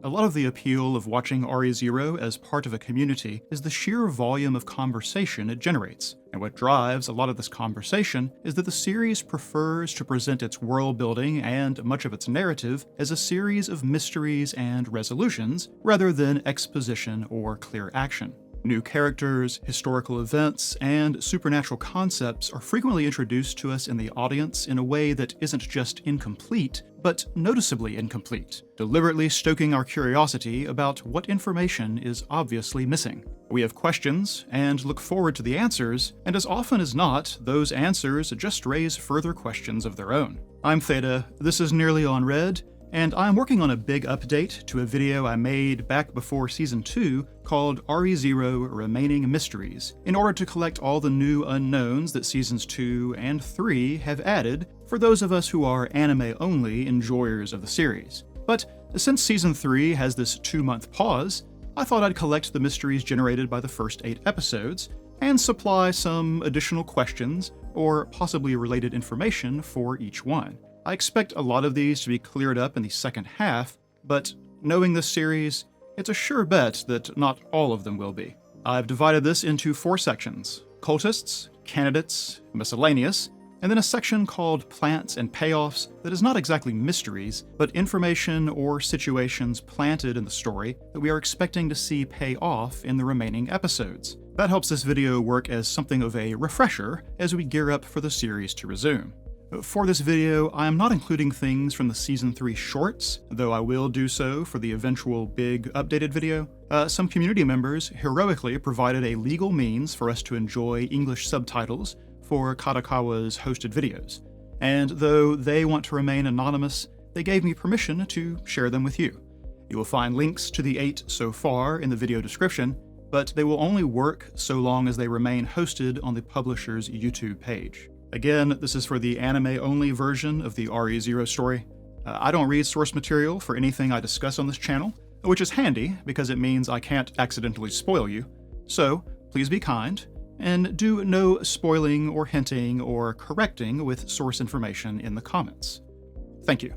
A lot of the appeal of watching RE0 as part of a community is the sheer volume of conversation it generates, and what drives a lot of this conversation is that the series prefers to present its world building and much of its narrative as a series of mysteries and resolutions, rather than exposition or clear action. New characters, historical events, and supernatural concepts are frequently introduced to us in the audience in a way that isn't just incomplete, but noticeably incomplete, deliberately stoking our curiosity about what information is obviously missing. We have questions and look forward to the answers, and as often as not, those answers just raise further questions of their own. I'm Theta, this is Nearly on Red, and I'm working on a big update to a video I made back before Season 2 called RE0 Remaining Mysteries, in order to collect all the new unknowns that Seasons 2 and 3 have added for those of us who are anime-only enjoyers of the series. But since Season 3 has this 2-month pause, I thought I'd collect the mysteries generated by the first 8 episodes, and supply some additional questions or possibly related information for each one. I expect a lot of these to be cleared up in the second half, but knowing this series, it's a sure bet that not all of them will be. I've divided this into 4 sections: cultists, candidates, miscellaneous, and then a section called plants and payoffs that is not exactly mysteries, but information or situations planted in the story that we are expecting to see pay off in the remaining episodes. That helps this video work as something of a refresher as we gear up for the series to resume. For this video, I am not including things from the Season 3 shorts, though I will do so for the eventual big updated video. Some community members heroically provided a legal means for us to enjoy English subtitles for Kadokawa's hosted videos, and though they want to remain anonymous, they gave me permission to share them with you. You will find links to the 8 so far in the video description, but they will only work so long as they remain hosted on the publisher's YouTube page. Again, this is for the anime-only version of the RE0 story. I don't read source material for anything I discuss on this channel, which is handy because it means I can't accidentally spoil you. So, please be kind, and do no spoiling or hinting or correcting with source information in the comments. Thank you.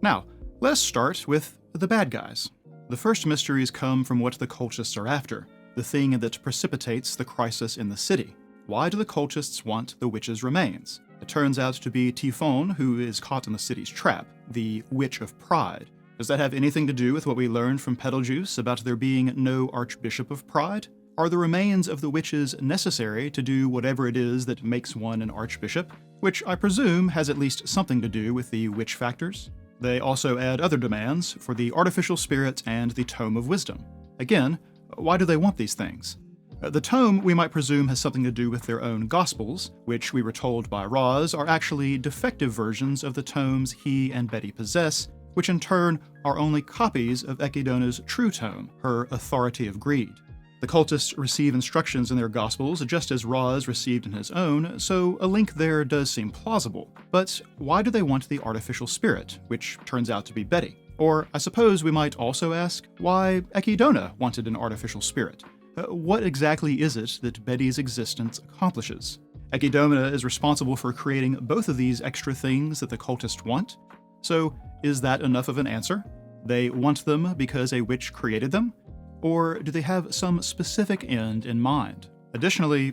Now, let's start with the bad guys. The first mysteries come from what the cultists are after, the thing that precipitates the crisis in the city. Why do the cultists want the witch's remains? It turns out to be Typhon who is caught in the city's trap, the Witch of Pride. Does that have anything to do with what we learned from Betelgeuse about there being no Archbishop of Pride? Are the remains of the witches necessary to do whatever it is that makes one an archbishop? Which I presume has at least something to do with the witch factors. They also add other demands for the artificial spirit and the Tome of Wisdom. Again, why do they want these things? The tome, we might presume, has something to do with their own Gospels, which we were told by Roz are actually defective versions of the tomes he and Betty possess, which in turn are only copies of Ekidona's true tome, her Authority of Greed. The cultists receive instructions in their Gospels just as Roz received in his own, so a link there does seem plausible. But why do they want the artificial spirit, which turns out to be Betty? Or I suppose we might also ask why Ekidona wanted an artificial spirit. What exactly is it that Betty's existence accomplishes? Ekidona is responsible for creating both of these extra things that the cultists want. So is that enough of an answer? They want them because a witch created them? Or do they have some specific end in mind? Additionally,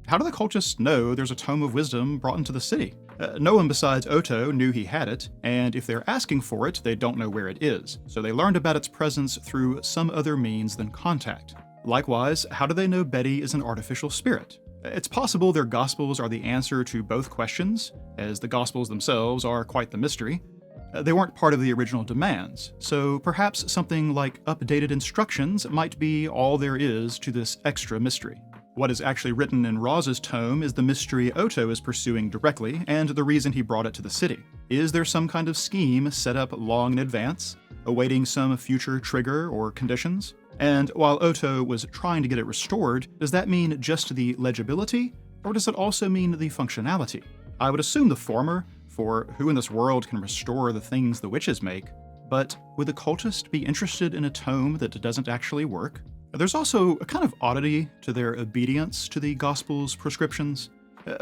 how do the cultists know there's a Tome of Wisdom brought into the city? No one besides Oto knew he had it, and if they're asking for it, they don't know where it is, so they learned about its presence through some other means than contact. Likewise, how do they know Betty is an artificial spirit? It's possible their Gospels are the answer to both questions, as the Gospels themselves are quite the mystery. They weren't part of the original demands, so perhaps something like updated instructions might be all there is to this extra mystery. What is actually written in Roz's tome is the mystery Oto is pursuing directly, and the reason he brought it to the city. Is there some kind of scheme set up long in advance, awaiting some future trigger or conditions? And while Oto was trying to get it restored, does that mean just the legibility, or does it also mean the functionality? I would assume the former, for who in this world can restore the things the witches make, but would the cultist be interested in a tome that doesn't actually work? There's also a kind of oddity to their obedience to the Gospel's prescriptions.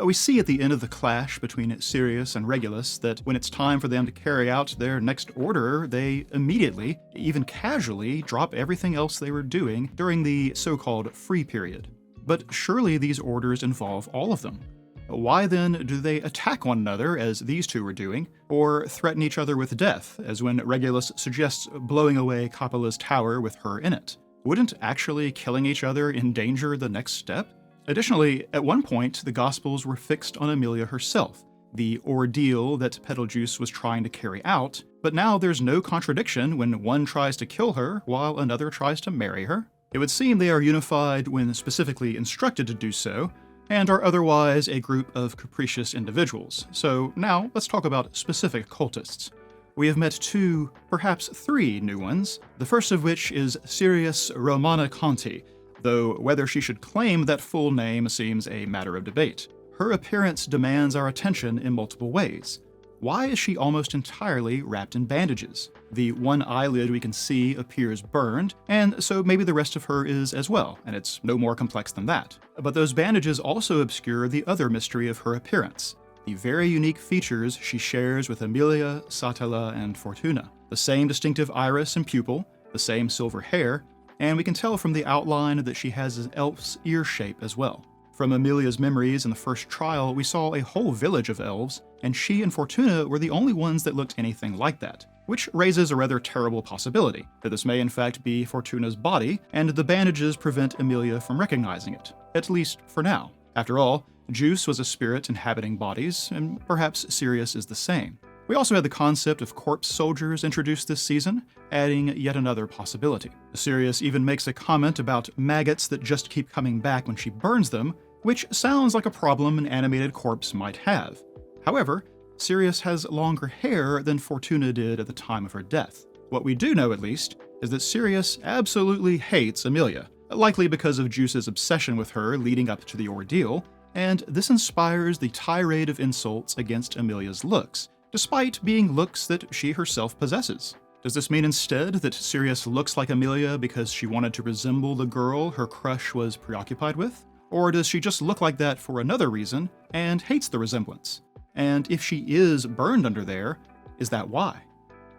We see at the end of the clash between Sirius and Regulus that when it's time for them to carry out their next order, they immediately, even casually, drop everything else they were doing during the so-called free period. But surely these orders involve all of them. Why then do they attack one another, as these two were doing, or threaten each other with death, as when Regulus suggests blowing away Coppola's tower with her in it? Wouldn't actually killing each other endanger the next step? Additionally, at one point, the Gospels were fixed on Amelia herself, the ordeal that Betelgeuse was trying to carry out, but now there's no contradiction when one tries to kill her while another tries to marry her. It would seem they are unified when specifically instructed to do so, and are otherwise a group of capricious individuals. So now let's talk about specific cultists. We have met two, perhaps three new ones, the first of which is Sirius Romana Conti, though whether she should claim that full name seems a matter of debate. Her appearance demands our attention in multiple ways. Why is she almost entirely wrapped in bandages? The one eyelid we can see appears burned, and so maybe the rest of her is as well, and it's no more complex than that. But those bandages also obscure the other mystery of her appearance, the very unique features she shares with Amelia, Satella, and Fortuna. The same distinctive iris and pupil, the same silver hair, and we can tell from the outline that she has an elf's ear shape as well. From Amelia's memories in the first trial, we saw a whole village of elves, and she and Fortuna were the only ones that looked anything like that, which raises a rather terrible possibility, that this may in fact be Fortuna's body, and the bandages prevent Amelia from recognizing it, at least for now. After all, Juice was a spirit inhabiting bodies, and perhaps Sirius is the same. We also had the concept of corpse soldiers introduced this season, adding yet another possibility. Sirius even makes a comment about maggots that just keep coming back when she burns them, which sounds like a problem an animated corpse might have. However, Sirius has longer hair than Fortuna did at the time of her death. What we do know, at least, is that Sirius absolutely hates Amelia, likely because of Juice's obsession with her leading up to the ordeal, and this inspires the tirade of insults against Amelia's looks, despite being looks that she herself possesses. Does this mean instead that Sirius looks like Amelia because she wanted to resemble the girl her crush was preoccupied with? Or does she just look like that for another reason and hates the resemblance? And if she is burned under there, is that why?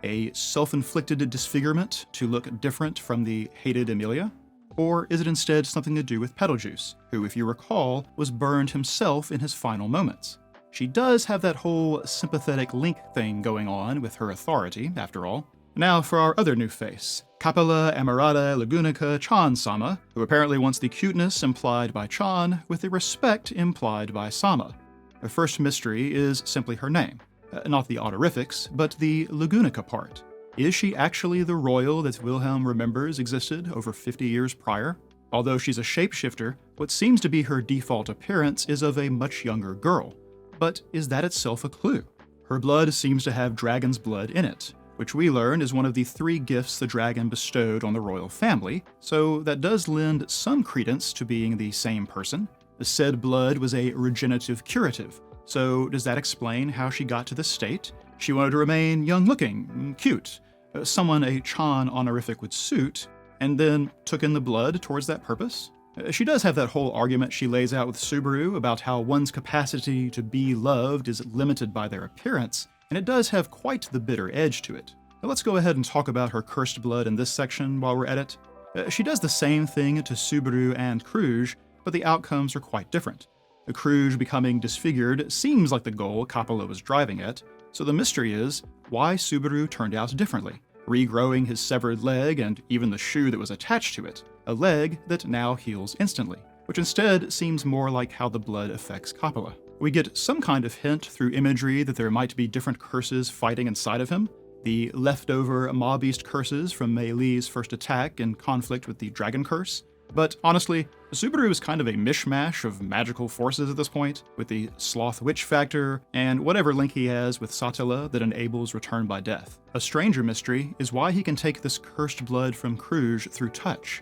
A self-inflicted disfigurement to look different from the hated Amelia? Or is it instead something to do with Betelgeuse, who, if you recall, was burned himself in his final moments? She does have that whole sympathetic link thing going on with her authority, after all. Now for our other new face, Coppola Amarada Lagunica Chan-sama, who apparently wants the cuteness implied by Chan with the respect implied by Sama. Her first mystery is simply her name. Not the honorifics, but the Lagunica part. Is she actually the royal that Wilhelm remembers existed over 50 years prior? Although she's a shapeshifter, what seems to be her default appearance is of a much younger girl. But is that itself a clue? Her blood seems to have dragon's blood in it, which we learn is one of the 3 gifts the dragon bestowed on the royal family, so that does lend some credence to being the same person. The said blood was a regenerative curative, so does that explain how she got to this state? She wanted to remain young-looking, cute, someone a Chan honorific would suit, and then took in the blood towards that purpose? She does have that whole argument she lays out with Subaru about how one's capacity to be loved is limited by their appearance, and it does have quite the bitter edge to it. Now let's go ahead and talk about her cursed blood in this section while we're at it. She does the same thing to Subaru and Kruge, but the outcomes are quite different. The Kruge becoming disfigured seems like the goal Coppola was driving at, so the mystery is why Subaru turned out differently, regrowing his severed leg and even the shoe that was attached to it, a leg that now heals instantly, which instead seems more like how the blood affects Coppola. We get some kind of hint through imagery that there might be different curses fighting inside of him, the leftover Maw Beast curses from Mei Li's first attack in conflict with the Dragon Curse. But honestly, Subaru is kind of a mishmash of magical forces at this point, with the Sloth Witch factor and whatever link he has with Satella that enables return by death. A stranger mystery is why he can take this cursed blood from Kruge through touch.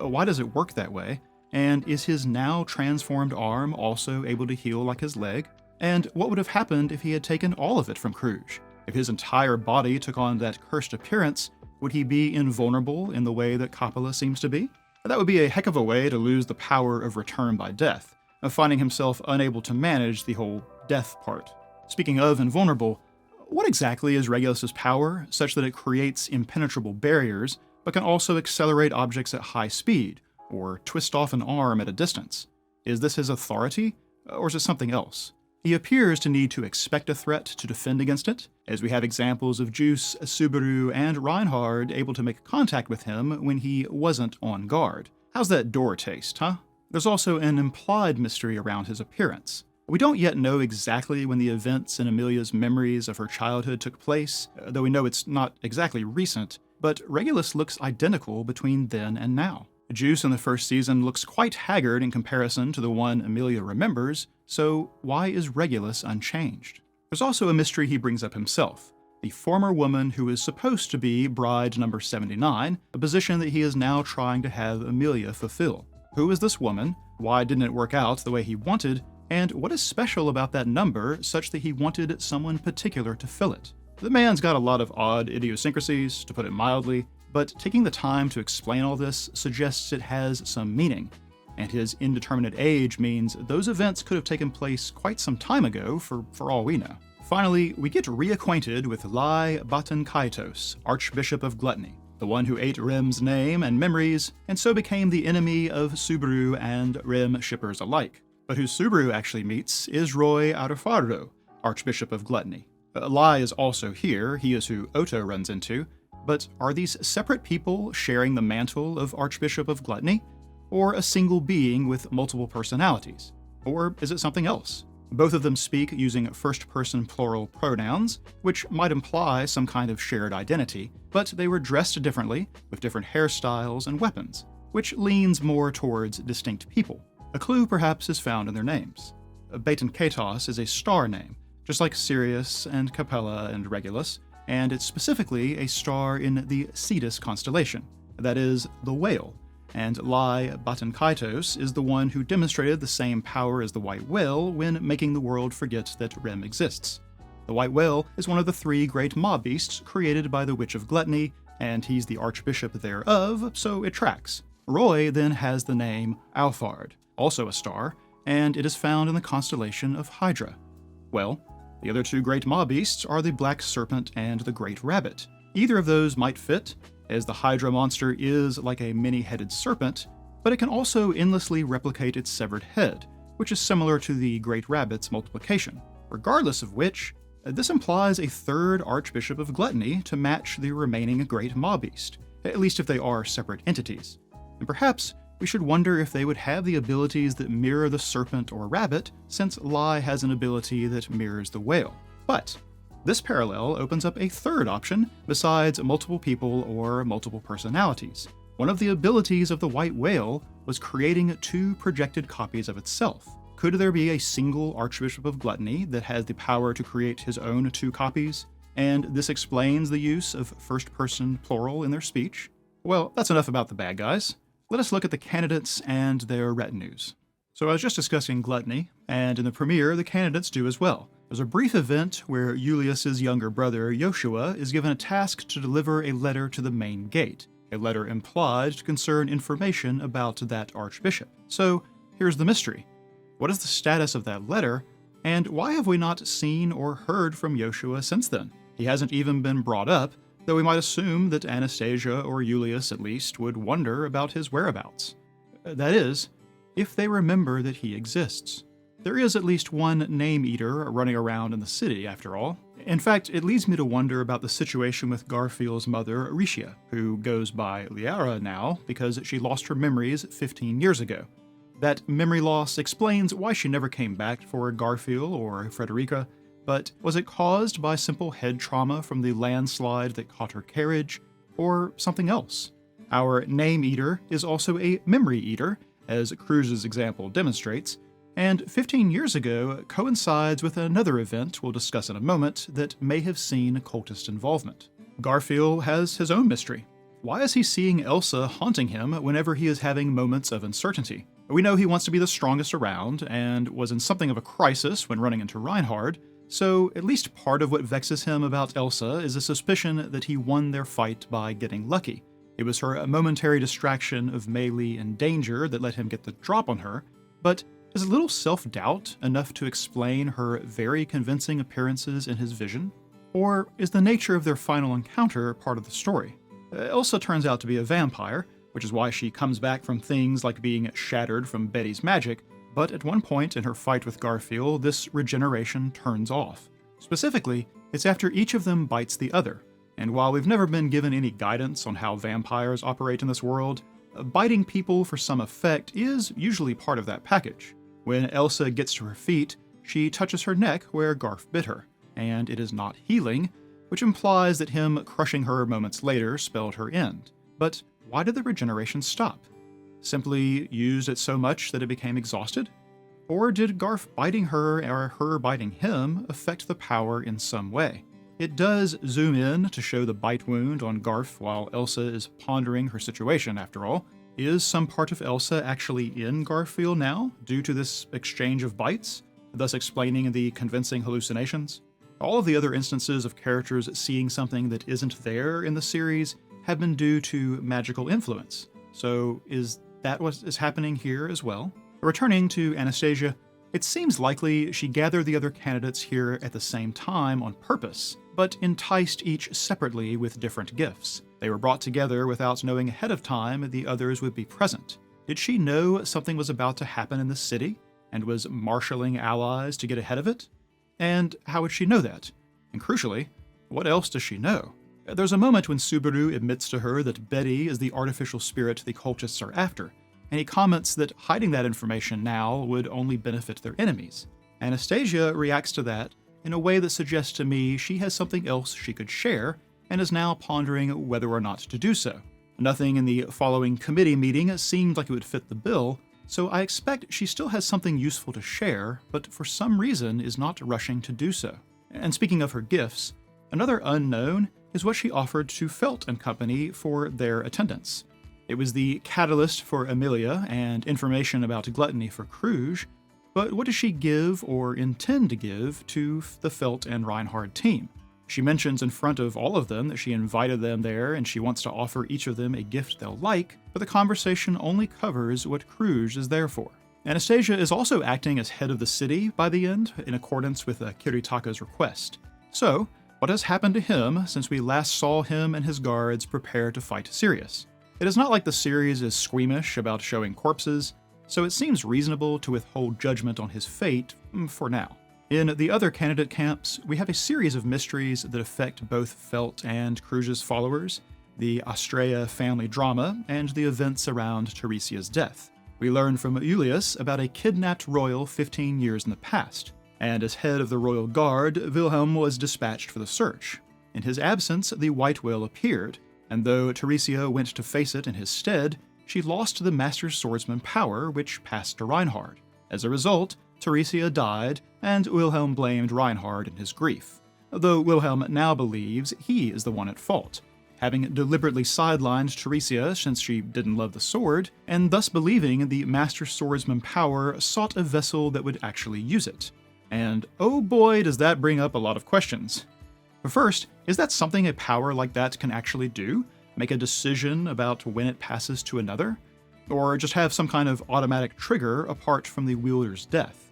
Why does it work that way? And is his now transformed arm also able to heal like his leg? And what would have happened if he had taken all of it from Kruge? If his entire body took on that cursed appearance, would he be invulnerable in the way that Coppola seems to be? That would be a heck of a way to lose the power of return by death, finding himself unable to manage the whole death part. Speaking of invulnerable, what exactly is Regulus's power, such that it creates impenetrable barriers, but can also accelerate objects at high speed, or twist off an arm at a distance? Is this his authority, or is it something else? He appears to need to expect a threat to defend against it, as we have examples of Juice, Subaru, and Reinhard able to make contact with him when he wasn't on guard. How's that door taste, huh? There's also an implied mystery around his appearance. We don't yet know exactly when the events in Amelia's memories of her childhood took place, though we know it's not exactly recent, but Regulus looks identical between then and now. Juice in the first season looks quite haggard in comparison to the one Amelia remembers, so why is Regulus unchanged? There's also a mystery he brings up himself, the former woman who is supposed to be bride number 79, a position that he is now trying to have Amelia fulfill. Who is this woman? Why didn't it work out the way he wanted? And what is special about that number such that he wanted someone particular to fill it? The man's got a lot of odd idiosyncrasies, to put it mildly, but taking the time to explain all this suggests it has some meaning, and his indeterminate age means those events could have taken place quite some time ago for all we know. Finally, we get reacquainted with Lai Batankaitos, Archbishop of Gluttony, the one who ate Rem's name and memories, and so became the enemy of Subaru and Rem shippers alike. But who Subaru actually meets is Roy Arufardo, Archbishop of Gluttony. Lai is also here, he is who Otto runs into, but are these separate people sharing the mantle of Archbishop of Gluttony? Or a single being with multiple personalities? Or is it something else? Both of them speak using first-person plural pronouns, which might imply some kind of shared identity, but they were dressed differently, with different hairstyles and weapons, which leans more towards distinct people. A clue perhaps is found in their names. Batankaitos is a star name, just like Sirius and Capella and Regulus, and it's specifically a star in the Cetus constellation, that is, the whale, and Lai Batankaitos is the one who demonstrated the same power as the white whale when making the world forget that Rem exists. The white whale is one of the 3 great mob beasts created by the Witch of Gluttony, and he's the archbishop thereof, so it tracks. Roy then has the name Alphard, also a star, and it is found in the constellation of Hydra. Well, the other 2 great mob beasts are the Black Serpent and the Great Rabbit. Either of those might fit, as the Hydra monster is like a many-headed serpent, but it can also endlessly replicate its severed head, which is similar to the Great Rabbit's multiplication. Regardless of which, this implies a 3rd Archbishop of Gluttony to match the remaining Great Mob Beast, at least if they are separate entities. And perhaps we should wonder if they would have the abilities that mirror the serpent or rabbit, since Lai has an ability that mirrors the whale. But this parallel opens up a 3rd option besides multiple people or multiple personalities. One of the abilities of the white whale was creating 2 projected copies of itself. Could there be a single Archbishop of Gluttony that has the power to create his own 2 copies? And this explains the use of first-person plural in their speech? Well, that's enough about the bad guys. Let us look at the candidates and their retinues. So I was just discussing Gluttony, and in the premiere, the candidates do as well. There's a brief event where Julius's younger brother, Joshua, is given a task to deliver a letter to the main gate, a letter implied to concern information about that archbishop. So here's the mystery. What is the status of that letter, and why have we not seen or heard from Joshua since then? He hasn't even been brought up, though we might assume that Anastasia, or Julius at least, would wonder about his whereabouts. That is, if they remember that he exists. There is at least one name-eater running around in the city, after all. In fact, it leads me to wonder about the situation with Garfield's mother, Ricia, who goes by Liara now because she lost her memories 15 years ago. That memory loss explains why she never came back for Garfield or Frederica, but was it caused by simple head trauma from the landslide that caught her carriage, or something else? Our name-eater is also a memory-eater, as Cruz's example demonstrates, and 15 years ago coincides with another event we'll discuss in a moment that may have seen cultist involvement. Garfield has his own mystery. Why is he seeing Elsa haunting him whenever he is having moments of uncertainty? We know he wants to be the strongest around, and was in something of a crisis when running into Reinhard, so at least part of what vexes him about Elsa is a suspicion that he won their fight by getting lucky. It was her momentary distraction of melee and danger that let him get the drop on her, but Is a little self-doubt enough to explain her very convincing appearances in his vision? Or is the nature of their final encounter part of the story? Elsa turns out to be a vampire, which is why she comes back from things like being shattered from Betty's magic, but at one point in her fight with Garfield, this regeneration turns off. Specifically, it's after each of them bites the other, and while we've never been given any guidance on how vampires operate in this world, biting people for some effect is usually part of that package. When Elsa gets to her feet, she touches her neck where Garf bit her, and it is not healing, which implies that him crushing her moments later spelled her end. But why did the regeneration stop? Simply used it so much that it became exhausted? Or did Garf biting her or her biting him affect the power in some way? It does zoom in to show the bite wound on Garf while Elsa is pondering her situation, after all. Is some part of Elsa actually in Garfield now, due to this exchange of bites, thus explaining the convincing hallucinations? All of the other instances of characters seeing something that isn't there in the series have been due to magical influence. So is that what is happening here as well? Returning to Anastasia, it seems likely she gathered the other candidates here at the same time on purpose, but enticed each separately with different gifts. They were brought together without knowing ahead of time the others would be present. Did she know something was about to happen in the city, and was marshalling allies to get ahead of it? And how would she know that? And crucially, what else does she know? There's a moment when Subaru admits to her that Betty is the artificial spirit the cultists are after, and he comments that hiding that information now would only benefit their enemies. Anastasia reacts to that in a way that suggests to me she has something else she could share, and is now pondering whether or not to do so. Nothing in the following committee meeting seemed like it would fit the bill, so I expect she still has something useful to share, but for some reason is not rushing to do so. And speaking of her gifts, another unknown is what she offered to Felt and Company for their attendance. It was the catalyst for Amelia and information about gluttony for Kruge, but what does she give or intend to give to the Felt and Reinhard team? She mentions in front of all of them that she invited them there and she wants to offer each of them a gift they'll like, but the conversation only covers what Kruge is there for. Anastasia is also acting as head of the city by the end, in accordance with Kiritaka's request. So, what has happened to him since we last saw him and his guards prepare to fight Sirius? It is not like the series is squeamish about showing corpses, so it seems reasonable to withhold judgment on his fate for now. In the other candidate camps, we have a series of mysteries that affect both Felt and Kruge's followers, the Astrea family drama, and the events around Teresia's death. We learn from Julius about a kidnapped royal 15 years in the past, and as head of the royal guard, Wilhelm was dispatched for the search. In his absence, the White Whale appeared, and though Teresia went to face it in his stead, she lost the Master Swordsman power, which passed to Reinhard. As a result, Teresia died, and Wilhelm blamed Reinhard in his grief, though Wilhelm now believes he is the one at fault, having deliberately sidelined Teresia since she didn't love the sword, and thus believing the Master Swordsman power sought a vessel that would actually use it. And oh boy, does that bring up a lot of questions. But first, is that something a power like that can actually do? Make a decision about when it passes to another? Or just have some kind of automatic trigger apart from the wielder's death?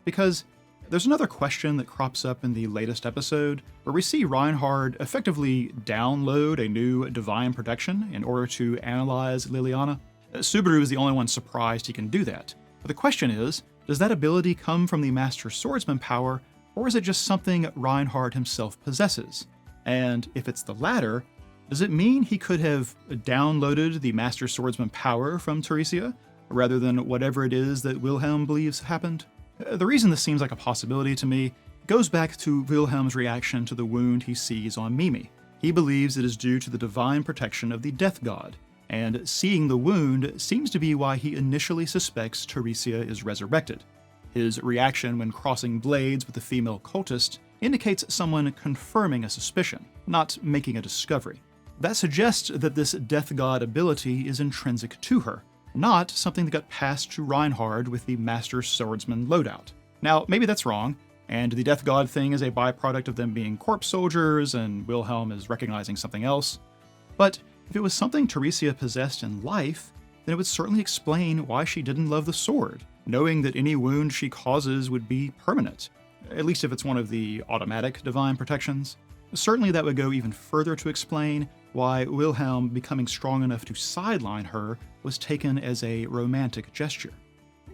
Because there's another question that crops up in the latest episode, where we see Reinhard effectively download a new divine protection in order to analyze Liliana. Subaru is the only one surprised he can do that. But the question is, does that ability come from the Master Swordsman power, or is it just something Reinhard himself possesses? And if it's the latter, does it mean he could have downloaded the Master Swordsman power from Teresia, rather than whatever it is that Wilhelm believes happened? The reason this seems like a possibility to me goes back to Wilhelm's reaction to the wound he sees on Mimi. He believes it is due to the divine protection of the Death God, and seeing the wound seems to be why he initially suspects Teresia is resurrected. His reaction when crossing blades with the female cultist indicates someone confirming a suspicion, not making a discovery. That suggests that this Death God ability is intrinsic to her, not something that got passed to Reinhard with the Master Swordsman loadout. Now, maybe that's wrong, and the Death God thing is a byproduct of them being corpse soldiers, and Wilhelm is recognizing something else. But if it was something Teresia possessed in life, then it would certainly explain why she didn't love the sword. knowing that any wound she causes would be permanent, at least if it's one of the automatic divine protections. Certainly that would go even further to explain why Wilhelm becoming strong enough to sideline her was taken as a romantic gesture.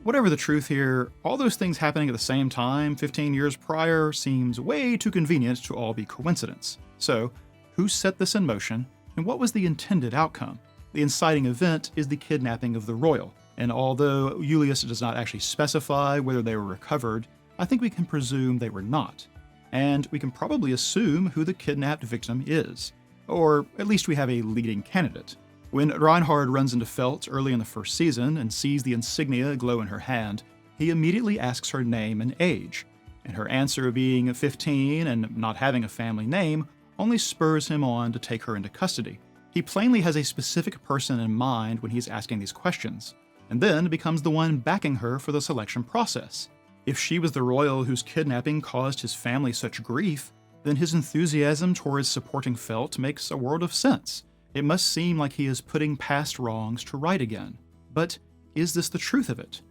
Whatever the truth here, all those things happening at the same time 15 years prior seems way too convenient to all be coincidence. So, who set this in motion, and what was the intended outcome? The inciting event is the kidnapping of the royal, and although Julius does not actually specify whether they were recovered, I think we can presume they were not. And we can probably assume who the kidnapped victim is. Or at least we have a leading candidate. When Reinhard runs into Felt early in the first season and sees the insignia glow in her hand, he immediately asks her name and age, and her answer being 15 and not having a family name only spurs him on to take her into custody. He plainly has a specific person in mind when he's asking these questions, and then becomes the one backing her for the selection process. If she was the royal whose kidnapping caused his family such grief, then his enthusiasm towards supporting Felt makes a world of sense. It must seem like he is putting past wrongs to right again. But is this the truth of it?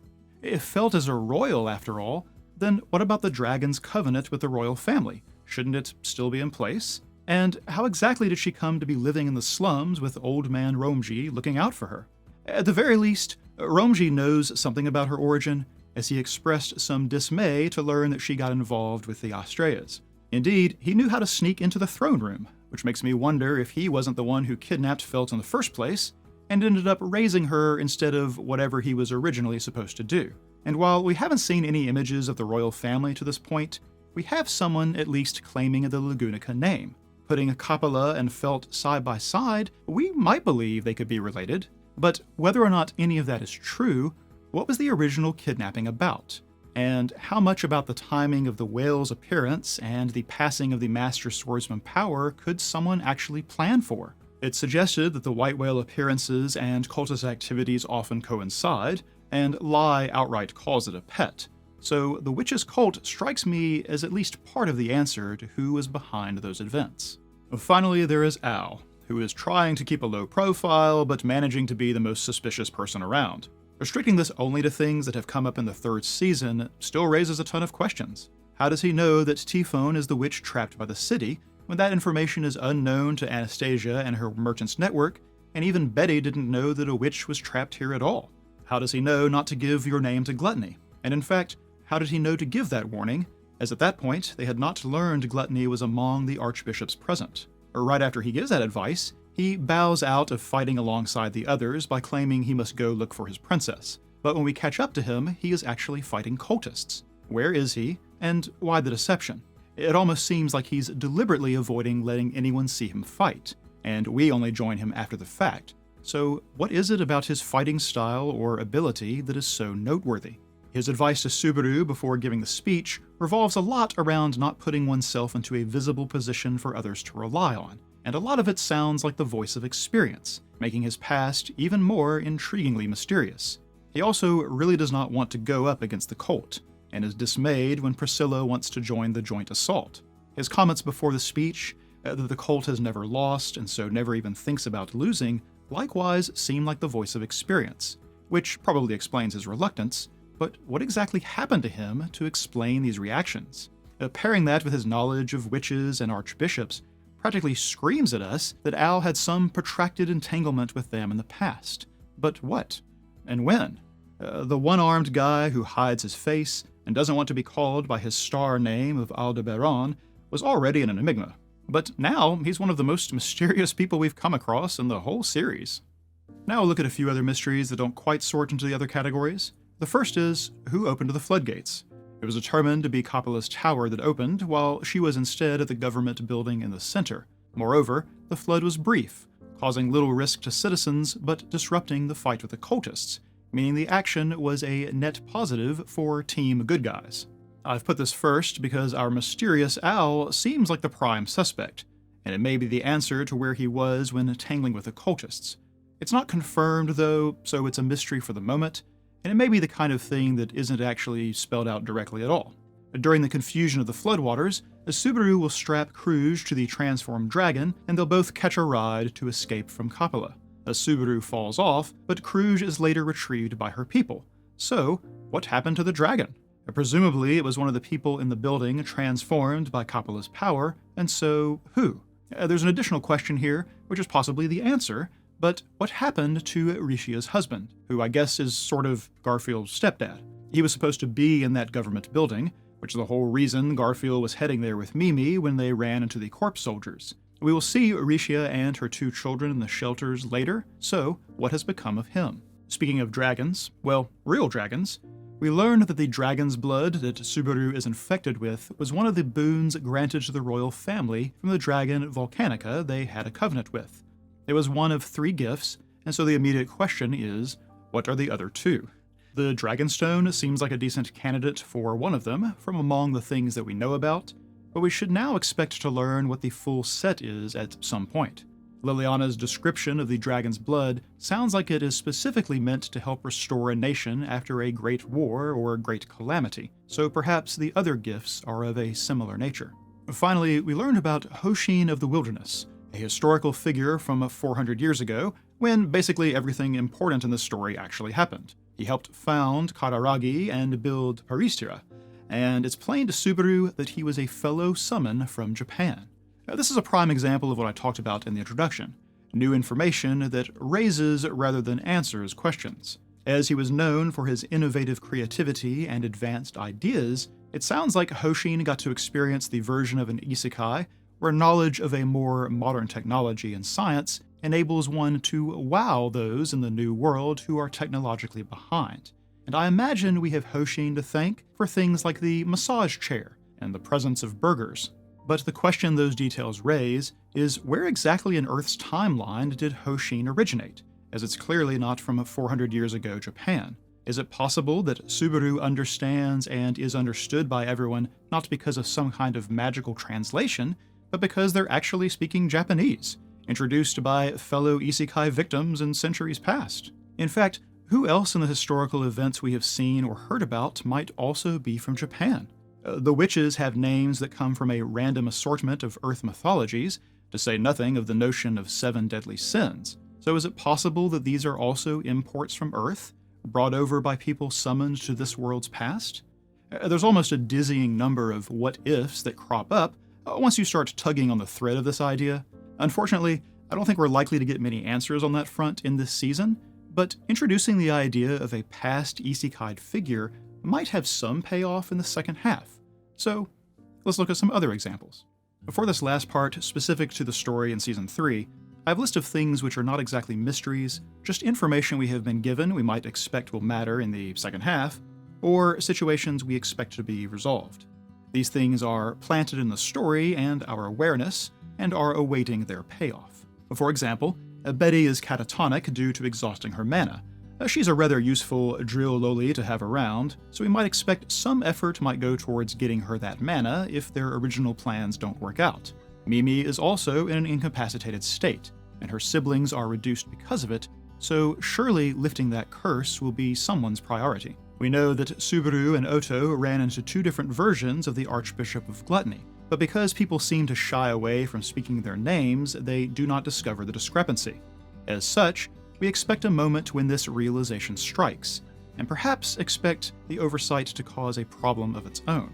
If Felt is a royal, after all, then what about the dragon's covenant with the royal family? Shouldn't it still be in place? And how exactly did she come to be living in the slums with old man Romji looking out for her? At the very least, Romji knows something about her origin, as he expressed some dismay to learn that she got involved with the Astrayas. Indeed, he knew how to sneak into the throne room, which makes me wonder if he wasn't the one who kidnapped Felt in the first place, and ended up raising her instead of whatever he was originally supposed to do. And while we haven't seen any images of the royal family to this point, we have someone at least claiming the Lagunica name. Putting Coppola and Felt side by side, we might believe they could be related. But whether or not any of that is true, what was the original kidnapping about? And how much about the timing of the whale's appearance and the passing of the Master Swordsman power could someone actually plan for? It suggested that the white whale appearances and cultist activities often coincide, and Lai outright calls it a pet. So the witch's cult strikes me as at least part of the answer to who is behind those events. Finally, there is Al, who is trying to keep a low profile but managing to be the most suspicious person around. Restricting this only to things that have come up in the third season still raises a ton of questions. How does he know that Typhon is the witch trapped by the city, when that information is unknown to Anastasia and her merchants network, and even Betty didn't know that a witch was trapped here at all? How does he know not to give your name to Gluttony? And in fact, how did he know to give that warning, as at that point they had not learned Gluttony was among the archbishops present? Right after he gives that advice, he bows out of fighting alongside the others by claiming he must go look for his princess. But when we catch up to him, he is actually fighting cultists. Where is he, and why the deception? It almost seems like he's deliberately avoiding letting anyone see him fight, and we only join him after the fact. So what is it about his fighting style or ability that is so noteworthy? His advice to Subaru before giving the speech revolves a lot around not putting oneself into a visible position for others to rely on, and a lot of it sounds like the voice of experience, making his past even more intriguingly mysterious. He also really does not want to go up against the cult, and is dismayed when Priscilla wants to join the joint assault. His comments before the speech, that the cult has never lost and so never even thinks about losing, likewise seem like the voice of experience, which probably explains his reluctance. But what exactly happened to him to explain these reactions? Pairing that with his knowledge of witches and archbishops practically screams at us that Al had some protracted entanglement with them in the past. But what? And when? The one-armed guy who hides his face and doesn't want to be called by his star name of Aldebaran was already an enigma. But now he's one of the most mysterious people we've come across in the whole series. Now we'll look at a few other mysteries that don't quite sort into the other categories. The first is, who opened the floodgates? It was determined to be Coppola's tower that opened, while she was instead at the government building in the center. Moreover, the flood was brief, causing little risk to citizens but disrupting the fight with the cultists, meaning the action was a net positive for Team Good Guys. I've put this first because our mysterious Al seems like the prime suspect, and it may be the answer to where he was when tangling with the cultists. It's not confirmed though, so it's a mystery for the moment, and it may be the kind of thing that isn't actually spelled out directly at all. During the confusion of the floodwaters, Subaru will strap Kruge to the transformed dragon, and they'll both catch a ride to escape from Coppola. Subaru falls off, but Kruge is later retrieved by her people. So, what happened to the dragon? Presumably, it was one of the people in the building transformed by Coppola's power, and so who? There's an additional question here, which is possibly the answer, but what happened to Rishia's husband, who I guess is sort of Garfield's stepdad? He was supposed to be in that government building, which is the whole reason Garfield was heading there with Mimi when they ran into the corpse soldiers. We will see Rishia and her 2 children in the shelters later, so what has become of him? Speaking of dragons, well, real dragons, we learned that the dragon's blood that Subaru is infected with was one of the boons granted to the royal family from the dragon Volcanica they had a covenant with. It was one of 3 gifts, and so the immediate question is, what are the other 2? The Dragonstone seems like a decent candidate for one of them, from among the things that we know about, but we should now expect to learn what the full set is at some point. Liliana's description of the dragon's blood sounds like it is specifically meant to help restore a nation after a great war or a great calamity, so perhaps the other gifts are of a similar nature. Finally, we learned about Hoshin of the Wilderness, a historical figure from 400 years ago, when basically everything important in the story actually happened. He helped found Kararagi and build Paristira, and it's plain to Subaru that he was a fellow summon from Japan. This is a prime example of what I talked about in the introduction, new information that raises rather than answers questions. As he was known for his innovative creativity and advanced ideas, it sounds like Hoshin got to experience the version of an isekai where knowledge of a more modern technology and science enables one to wow those in the new world who are technologically behind. And I imagine we have Hoshin to thank for things like the massage chair and the presence of burgers. But the question those details raise is, where exactly in Earth's timeline did Hoshin originate, as it's clearly not from 400 years ago Japan? Is it possible that Subaru understands and is understood by everyone not because of some kind of magical translation, but because they're actually speaking Japanese, introduced by fellow isekai victims in centuries past? In fact, who else in the historical events we have seen or heard about might also be from Japan? The witches have names that come from a random assortment of Earth mythologies, to say nothing of the notion of 7 deadly sins. So is it possible that these are also imports from Earth, brought over by people summoned to this world's past? There's almost a dizzying number of what-ifs that crop up once you start tugging on the thread of this idea. Unfortunately, I don't think we're likely to get many answers on that front in this season, but introducing the idea of a past isekai figure might have some payoff in the second half. So, let's look at some other examples. For this last part, specific to the story in Season 3, I have a list of things which are not exactly mysteries, just information we have been given we might expect will matter in the second half, or situations we expect to be resolved. These things are planted in the story and our awareness, and are awaiting their payoff. For example, Betty is catatonic due to exhausting her mana. She's a rather useful drill loli to have around, so we might expect some effort might go towards getting her that mana if their original plans don't work out. Mimi is also in an incapacitated state, and her siblings are reduced because of it, so surely lifting that curse will be someone's priority. We know that Subaru and Oto ran into 2 different versions of the Archbishop of Gluttony, but because people seem to shy away from speaking their names, they do not discover the discrepancy. As such, we expect a moment when this realization strikes, and perhaps expect the oversight to cause a problem of its own.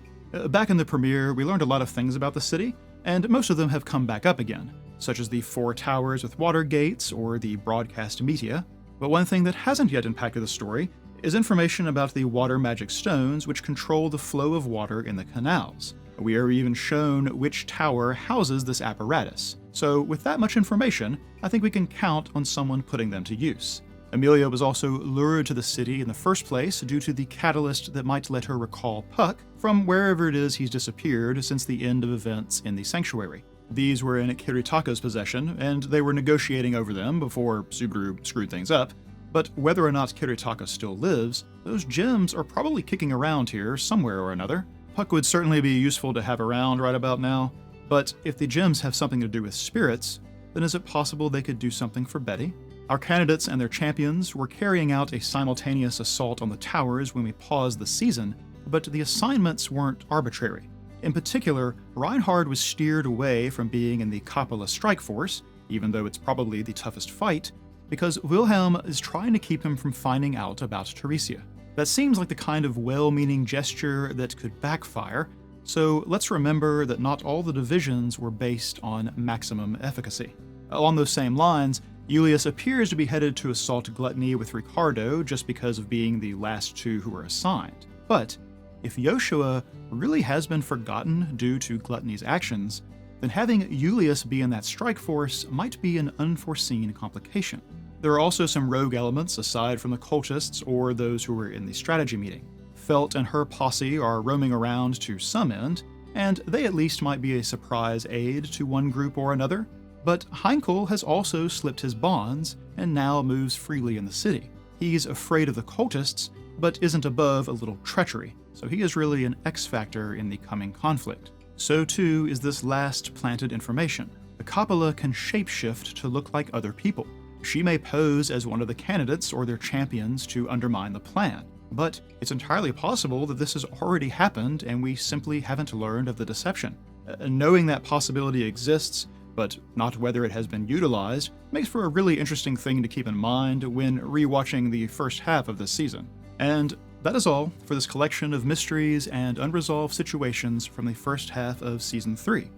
Back in the premiere, we learned a lot of things about the city, and most of them have come back up again, such as the 4 towers with water gates or the broadcast media. But one thing that hasn't yet impacted the story is information about the water magic stones which control the flow of water in the canals. We are even shown which tower houses this apparatus. So with that much information, I think we can count on someone putting them to use. Amelia was also lured to the city in the first place due to the catalyst that might let her recall Puck from wherever it is he's disappeared since the end of events in the sanctuary. These were in Kiritaka's possession, and they were negotiating over them before Subaru screwed things up. But whether or not Kiritaka still lives, those gems are probably kicking around here somewhere or another. Puck would certainly be useful to have around right about now, but if the gems have something to do with spirits, then is it possible they could do something for Betty? Our candidates and their champions were carrying out a simultaneous assault on the towers when we paused the season, but the assignments weren't arbitrary. In particular, Reinhard was steered away from being in the Coppola strike force, even though it's probably the toughest fight, because Wilhelm is trying to keep him from finding out about Teresia. That seems like the kind of well-meaning gesture that could backfire, so let's remember that not all the divisions were based on maximum efficacy. Along those same lines, Julius appears to be headed to assault Gluttony with Ricardo just because of being the last two who were assigned. But if Joshua really has been forgotten due to Gluttony's actions, then having Julius be in that strike force might be an unforeseen complication. There are also some rogue elements aside from the cultists or those who were in the strategy meeting. Felt and her posse are roaming around to some end, and they at least might be a surprise aid to one group or another, but Heinkel has also slipped his bonds and now moves freely in the city. He's afraid of the cultists, but isn't above a little treachery, so he is really an X-factor in the coming conflict. So too is this last planted information. The Coppola can shapeshift to look like other people. She may pose as one of the candidates or their champions to undermine the plan, but it's entirely possible that this has already happened and we simply haven't learned of the deception. Knowing that possibility exists, but not whether it has been utilized, makes for a really interesting thing to keep in mind when rewatching the first half of this season. And that is all for this collection of mysteries and unresolved situations from the first half of Season 3.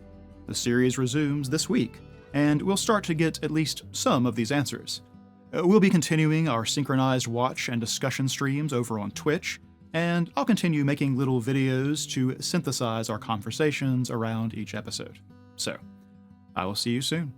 The series resumes this week, and we'll start to get at least some of these answers. We'll be continuing our synchronized watch and discussion streams over on Twitch, and I'll continue making little videos to synthesize our conversations around each episode. So, I will see you soon.